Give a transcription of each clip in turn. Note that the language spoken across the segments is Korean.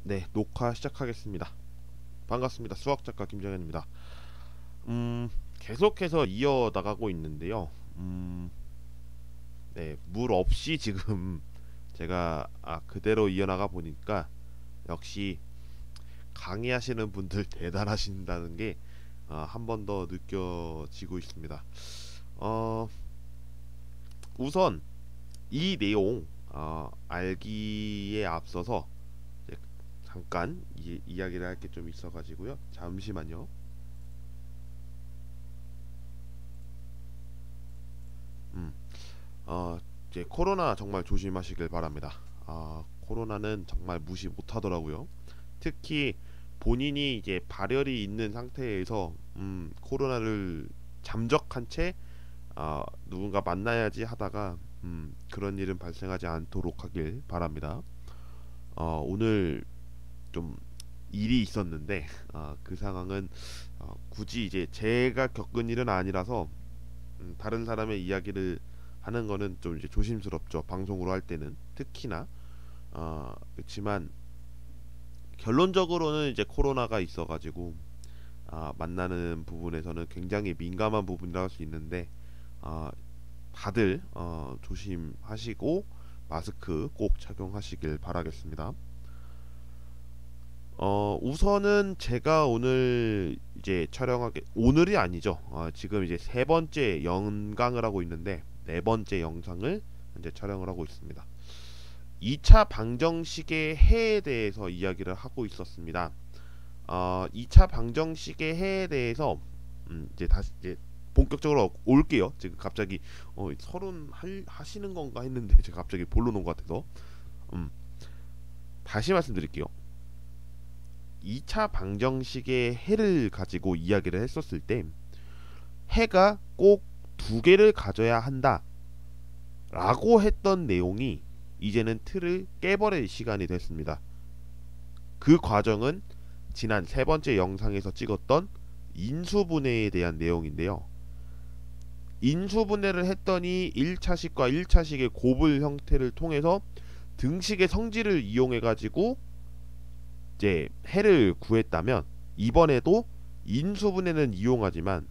네, 녹화 시작하겠습니다. 반갑습니다. 수학작가 김정현입니다. 계속해서 이어나가고 있는데요. 네, 물 없이 지금 제가 그대로 이어나가 보니까 역시 강의하시는 분들 대단하신다는 게 한 번 더 느껴지고 있습니다. 어, 우선 이 내용 알기에 앞서서 이제 잠깐 이야기를 할 게 좀 있어가지고요. 잠시만요. 음, 이제 코로나 정말 조심하시길 바랍니다. 코로나는 정말 무시 못하더라고요. 특히 본인이 이제 발열이 있는 상태에서 코로나를 잠적한 채 누군가 만나야지 하다가 그런 일은 발생하지 않도록 하길 바랍니다. 오늘 좀 일이 있었는데 그 상황은 굳이 이제 제가 겪은 일은 아니라서 다른 사람의 이야기를 하는 거는 좀 이제 조심스럽죠. 방송으로 할 때는 특히나 그렇지만 결론적으로는 이제 코로나가 있어가지고 만나는 부분에서는 굉장히 민감한 부분이라 할 수 있는데 아, 다들 조심하시고 마스크 꼭 착용하시길 바라겠습니다. 우선은 제가 오늘 이제 촬영하게 오늘이 아니죠. 지금 이제 세 번째 연강을 하고 있는데 네 번째 영상을 이제 촬영을 하고 있습니다. 2차 방정식의 해에 대해서 이야기를 하고 있었습니다. 2차 방정식의 해에 대해서 이제 다시 이제 본격적으로 올게요. 지금 갑자기 서론 하시는 건가 했는데 제가 갑자기 본론 온것 같아서 음, 다시 말씀드릴게요. 2차 방정식의 해를 가지고 이야기를 했었을 때 해가 꼭 두 개를 가져야 한다 라고 했던 내용이 이제는 틀을 깨버릴 시간이 됐습니다. 그 과정은 지난 세 번째 영상에서 찍었던 인수분해에 대한 내용인데요. 인수분해를 했더니 1차식과 1차식의 곱을 형태를 통해서 등식의 성질을 이용해 가지고 이제 해를 구했다면 이번에도 인수분해는 이용하지만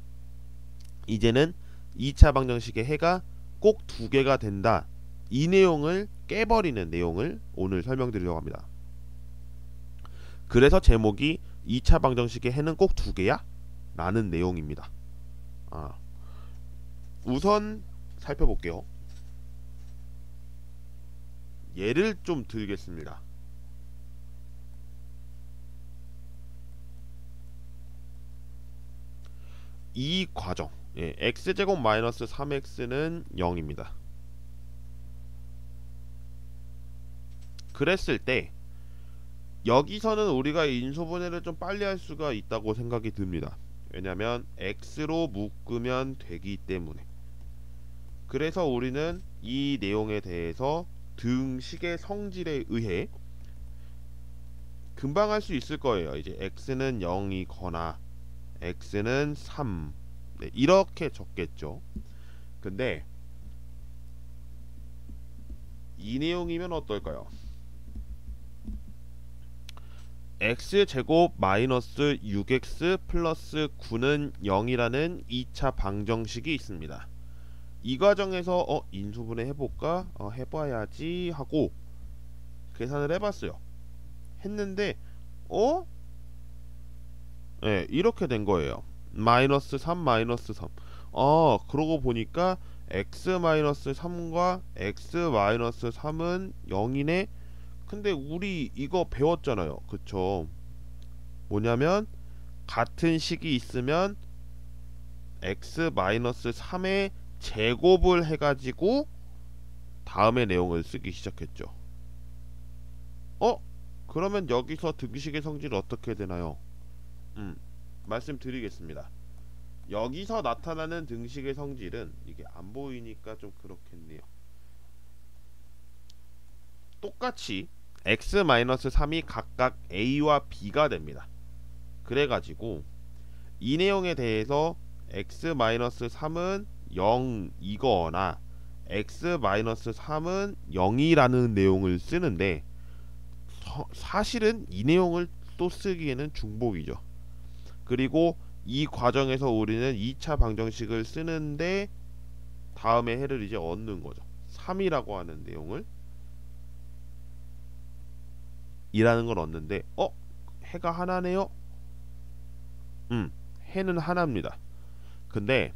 이제는 2차 방정식의 해가 꼭 두 개가 된다. 이 내용을 깨버리는 내용을 오늘 설명드리려고 합니다. 그래서 제목이 2차 방정식의 해는 꼭 두 개야? 라는 내용입니다. 우선 살펴볼게요. 예를 좀 들겠습니다. 이 과정 x제곱 마이너스 3x는 0입니다. 그랬을 때 여기서는 우리가 인수분해를 좀 빨리 할 수가 있다고 생각이 듭니다. 왜냐면 x로 묶으면 되기 때문에. 그래서 우리는 이 내용에 대해서 등식의 성질에 의해 금방 할 수 있을 거예요. 이제 x는 0이거나 x는 3 이렇게 적겠죠. 근데 이 내용이면 어떨까요? x제곱 마이너스 6x 플러스 9는 0이라는 2차 방정식이 있습니다. 이 과정에서 인수분해 해볼까? 해봐야지 하고 계산을 해봤어요. 했는데 네, 이렇게 된 거예요. 마이너스 3 마이너스 3. 그러고 보니까 x 마이너스 3과 x 마이너스 3은 0이네. 근데 우리 이거 배웠잖아요. 그쵸? 뭐냐면 같은 식이 있으면 x 마이너스 3의 제곱을 해가지고 다음의 내용을 쓰기 시작했죠. 그러면 여기서 등식의 성질은 어떻게 되나요? 말씀드리겠습니다. 여기서 나타나는 등식의 성질은 이게 안 보이니까 좀 그렇겠네요. 똑같이 x-3이 각각 a와 b가 됩니다. 그래가지고 이 내용에 대해서 x-3은 0이거나 x-3은 0이라는 내용을 쓰는데 사실은 이 내용을 또 쓰기에는 중복이죠. 그리고 이 과정에서 우리는 2차 방정식을 쓰는데 다음에 해를 이제 얻는 거죠. 3이라고 하는 내용을 이라는 걸 얻는데 해가 하나네요. 해는 하나입니다. 근데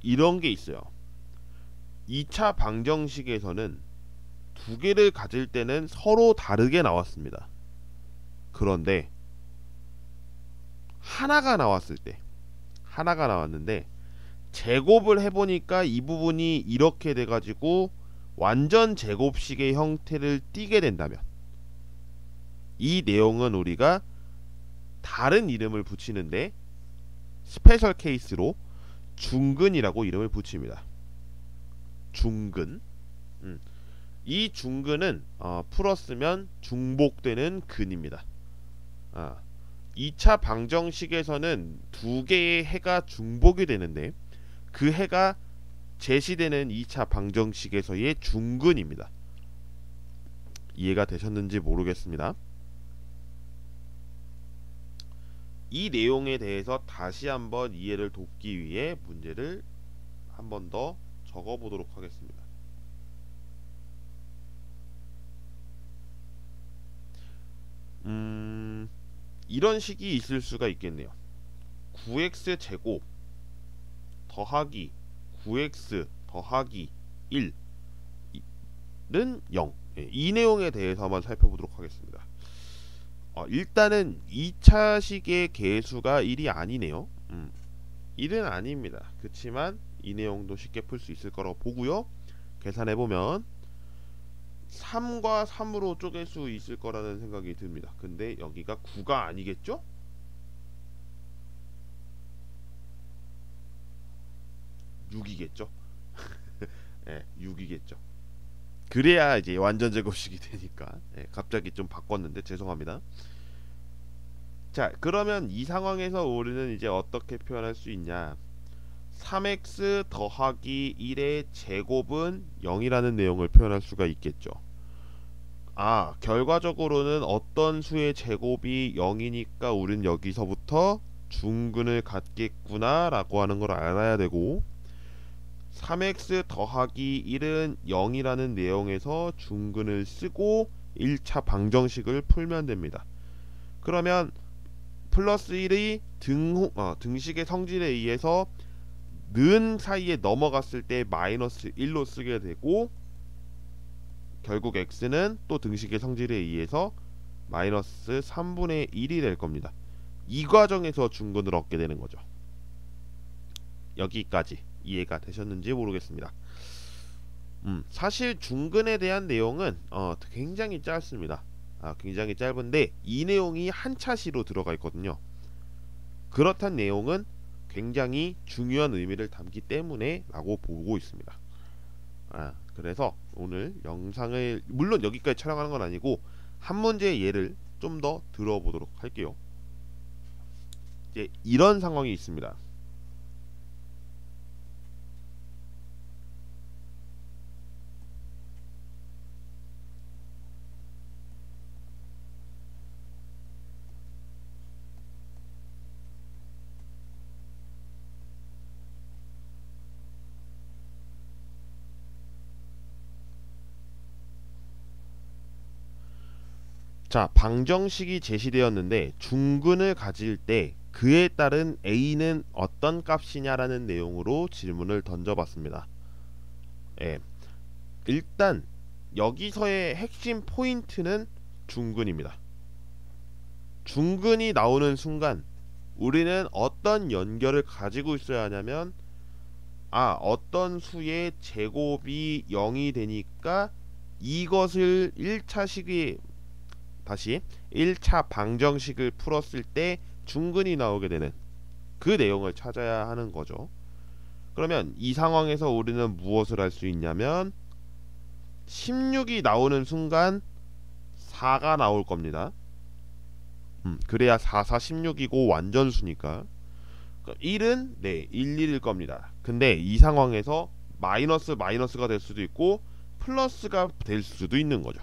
이런 게 있어요. 2차 방정식에서는 두 개를 가질 때는 서로 다르게 나왔습니다. 그런데 하나가 나왔는데 제곱을 해보니까 이 부분이 이렇게 돼가지고 완전 제곱식의 형태를 띠게 된다면 이 내용은 우리가 다른 이름을 붙이는데 스페셜 케이스로 중근이라고 이름을 붙입니다. 중근. 이 중근은 풀었으면 중복되는 근입니다. 2차 방정식에서는 두 개의 해가 중복이 되는데 그 해가 제시되는 2차 방정식에서의 중근입니다. 이해가 되셨는지 모르겠습니다. 이 내용에 대해서 다시 한번 이해를 돕기 위해 문제를 한 번 더 적어 보도록 하겠습니다. 이런 식이 있을 수가 있겠네요. 9x 제곱 더하기 9x 더하기 1은 0. 이 내용에 대해서 한번 살펴보도록 하겠습니다. 일단은 2차식의 개수가 1이 아니네요. 1은 아닙니다. 그렇지만 이 내용도 쉽게 풀 수 있을 거라고 보고요. 계산해보면 3과 3으로 쪼갤 수 있을 거라는 생각이 듭니다. 근데 여기가 9가 아니겠죠? (6이겠죠) 네, 6이겠죠. 그래야 이제 완전 제곱식이 되니까. 네, 갑자기 좀 바꿨는데 죄송합니다. 자, 그러면 이 상황에서 우리는 이제 어떻게 표현할 수 있냐? 3x 더하기 1의 제곱은 0이라는 내용을 표현할 수가 있겠죠. 결과적으로는 어떤 수의 제곱이 0이니까 우린 여기서부터 중근을 갖겠구나 라고 하는 걸 알아야 되고, 3x 더하기 1은 0이라는 내용에서 중근을 쓰고 1차 방정식을 풀면 됩니다. 그러면 플러스 1이 등식의 성질에 의해서 는 사이에 넘어갔을 때 마이너스 1로 쓰게 되고, 결국 x는 또 등식의 성질에 의해서 마이너스 3분의 1이 될 겁니다. 이 과정에서 중근을 얻게 되는 거죠. 여기까지 이해가 되셨는지 모르겠습니다. 사실 중근에 대한 내용은 굉장히 짧습니다. 굉장히 짧은데 이 내용이 한 차시로 들어가 있거든요. 그렇단 내용은 굉장히 중요한 의미를 담기 때문에 라고 보고 있습니다. 그래서 오늘 영상을 물론 여기까지 촬영하는 건 아니고 한 문제의 예를 좀 더 들어보도록 할게요. 이제 이런 상황이 있습니다. 자, 방정식이 제시되었는데 중근을 가질 때 그에 따른 a는 어떤 값이냐라는 내용으로 질문을 던져봤습니다. 일단 여기서의 핵심 포인트는 중근입니다. 중근이 나오는 순간 우리는 어떤 연결을 가지고 있어야 하냐면 어떤 수의 제곱이 0이 되니까 이것을 1차 방정식을 풀었을 때 중근이 나오게 되는 그 내용을 찾아야 하는 거죠. 그러면 이 상황에서 우리는 무엇을 할 수 있냐면 16이 나오는 순간 4가 나올 겁니다. 그래야 4, 4, 16이고 완전수니까 1은 1일 겁니다. 근데 이 상황에서 마이너스가 될 수도 있고 플러스가 될 수도 있는 거죠.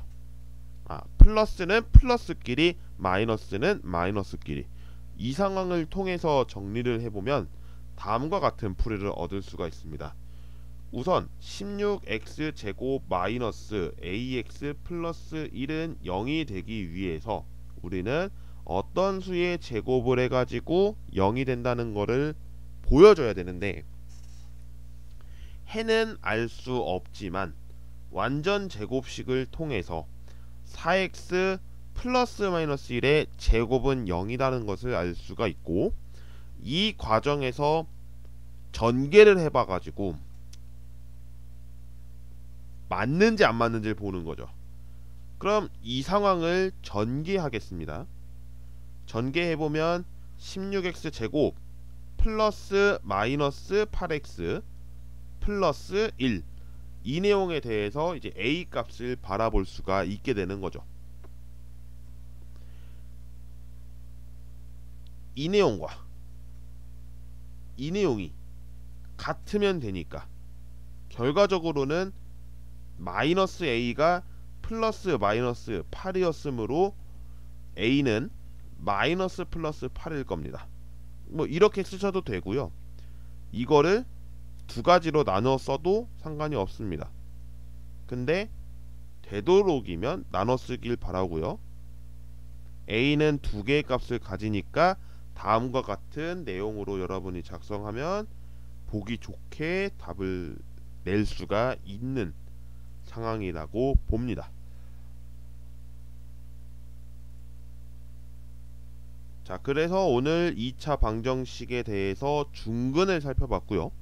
플러스는 플러스끼리, 마이너스는 마이너스끼리. 이 상황을 통해서 정리를 해보면 다음과 같은 풀이를 얻을 수가 있습니다. 우선 16x 제곱 마이너스 ax 플러스 1은 0이 되기 위해서 우리는 어떤 수의 제곱을 해가지고 0이 된다는 거를 보여줘야 되는데, 해는 알 수 없지만 완전 제곱식을 통해서 4x 플러스 마이너스 1의 제곱은 0이라는 것을 알 수가 있고, 이 과정에서 전개를 해봐가지고 맞는지 안 맞는지를 보는 거죠. 그럼 이 상황을 전개하겠습니다. 전개해보면 16x 제곱 플러스 마이너스 8x 플러스 1, 이 내용에 대해서 이제 a 값을 바라볼 수가 있게 되는 거죠. 이 내용과 이 내용이 같으면 되니까 결과적으로는 마이너스 a가 플러스 마이너스 8이었으므로 a는 마이너스 플러스 8일 겁니다. 뭐 이렇게 쓰셔도 되고요. 이거를 두 가지로 나눠 써도 상관이 없습니다. 근데 되도록이면 나눠 쓰길 바라고요. a는 두 개의 값을 가지니까 다음과 같은 내용으로 여러분이 작성하면 보기 좋게 답을 낼 수가 있는 상황이라고 봅니다. 자, 그래서 오늘 2차 방정식에 대해서 중근을 살펴봤고요.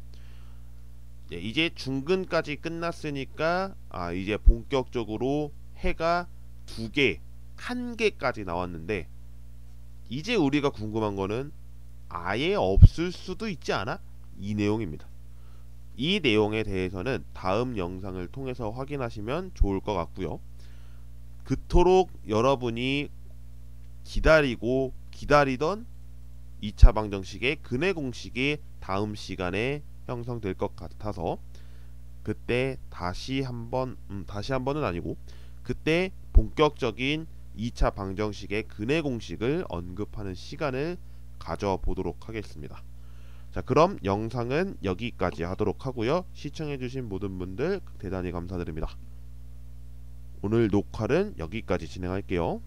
이제 중근까지 끝났으니까 이제 본격적으로 해가 두 개, 한 개까지 나왔는데, 이제 우리가 궁금한 거는 아예 없을 수도 있지 않아? 이 내용입니다. 이 내용에 대해서는 다음 영상을 통해서 확인하시면 좋을 것 같고요. 그토록 여러분이 기다리고 기다리던 2차 방정식의 근해 공식이 다음 시간에 형성될 것 같아서 그때 다시 한번은 아니고 그때 본격적인 2차 방정식의 근해 공식을 언급하는 시간을 가져보도록 하겠습니다. 자, 그럼 영상은 여기까지 하도록 하고요. 시청해주신 모든 분들 대단히 감사드립니다. 오늘 녹화는 여기까지 진행할게요.